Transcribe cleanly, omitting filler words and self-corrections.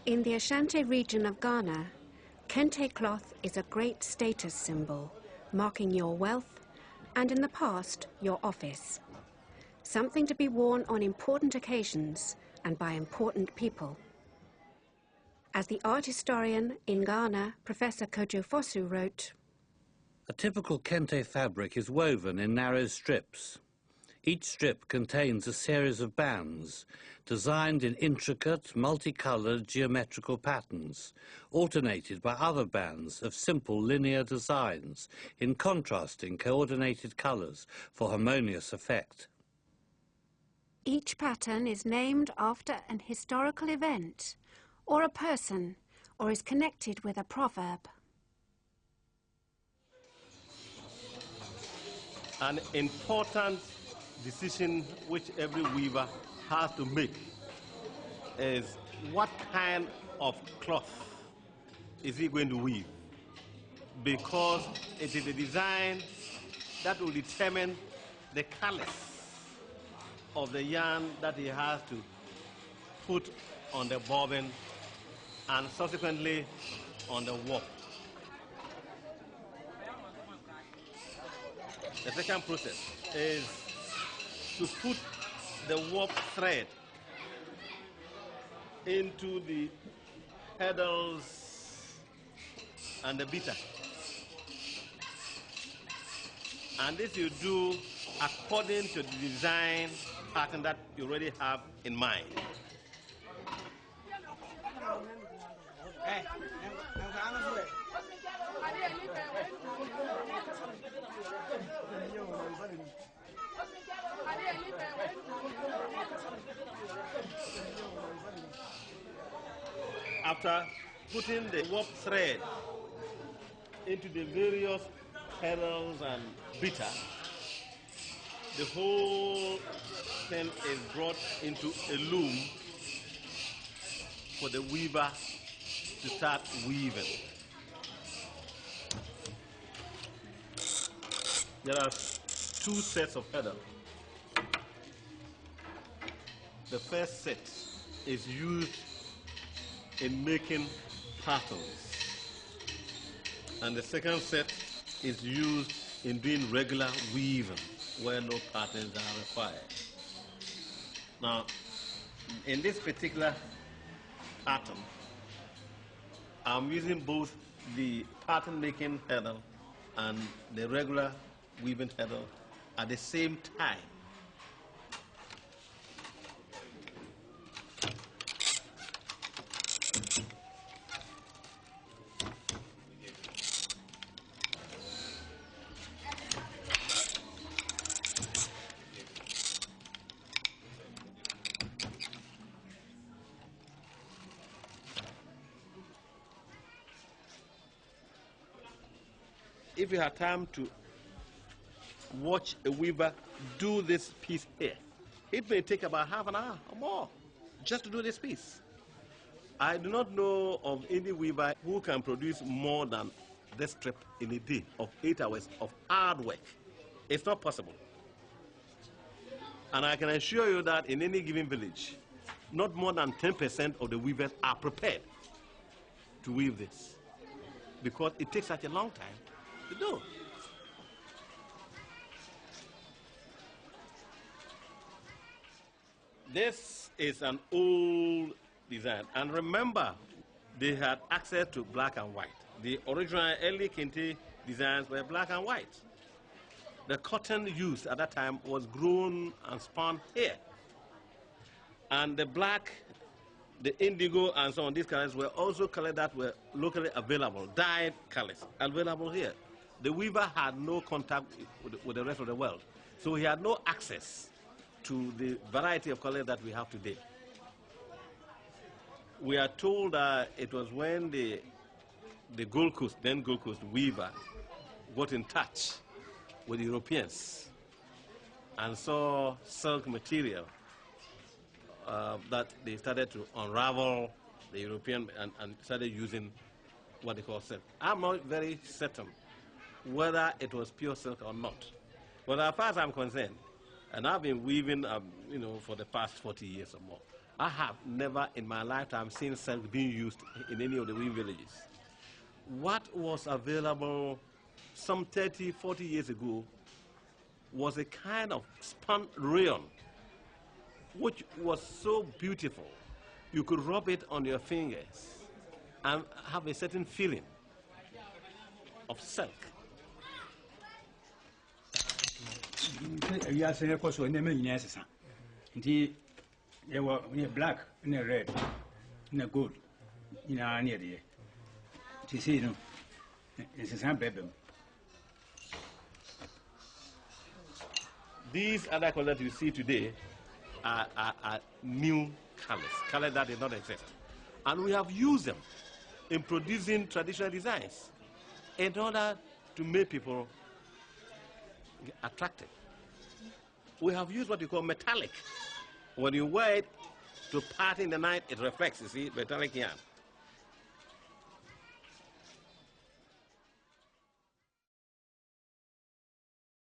In the Ashanti region of Ghana, kente cloth is a great status symbol, marking your wealth and, in the past, your office. Something to be worn on important occasions and by important people. As the art historian in Ghana, Professor Kojo Fosu, wrote, "A typical kente fabric is woven in narrow strips. Each strip contains a series of bands, designed in intricate, multicoloured geometrical patterns, alternated by other bands of simple linear designs in contrasting coordinated colours for harmonious effect. Each pattern is named after an historical event, or a person, or is connected with a proverb." An important decision which every weaver has to make is what kind of cloth is he going to weave, because it is the design that will determine the colors of the yarn that he has to put on the bobbin and subsequently on the warp. The second process is to put the warp thread into the pedals and the beater. And this you do according to the design pattern that you already have in mind. After putting the warp thread into the various pedals and beater, the whole thing is brought into a loom for the weaver to start weaving. There are two sets of pedals. The first set is used in making patterns, and the second set is used in doing regular weaving where no patterns are required. Now, in this particular pattern, I'm using both the pattern making pedal and the regular weaving pedal at the same time. If you have time to watch a weaver do this piece here, it may take about half an hour or more just to do this piece. I do not know of any weaver who can produce more than this strip in a day of 8 hours of hard work. It's not possible. And I can assure you that in any given village, not more than 10% of the weavers are prepared to weave this, because it takes such a long time to do. This is an old design, and remember, they had access to black and white. The original early kente designs were black and white. The cotton used at that time was grown and spun here, and the black, the indigo, and so on, these colors were also colors that were locally available, dyed colors available here. The weaver had no contact with the rest of the world, so he had no access to the variety of colors that we have today. We are told that it was when the Gold Coast, then Gold Coast weaver, got in touch with the Europeans and saw silk material that they started to unravel the European and started using what they call silk. I'm not very certain whether it was pure silk or not. But as far as I'm concerned, and I've been weaving for the past 40 years or more, I have never in my lifetime seen silk being used in any of the weaving villages. What was available some 30, 40 years ago was a kind of spun rayon, which was so beautiful. You could rub it on your fingers and have a certain feeling of silk. Black, red, gold, These other colors you see today are new colors that did not exist. And we have used them in producing traditional designs in order to make people attractive. We have used what we call metallic. When you wear it to party in the night, it reflects, you see, metallic yarn.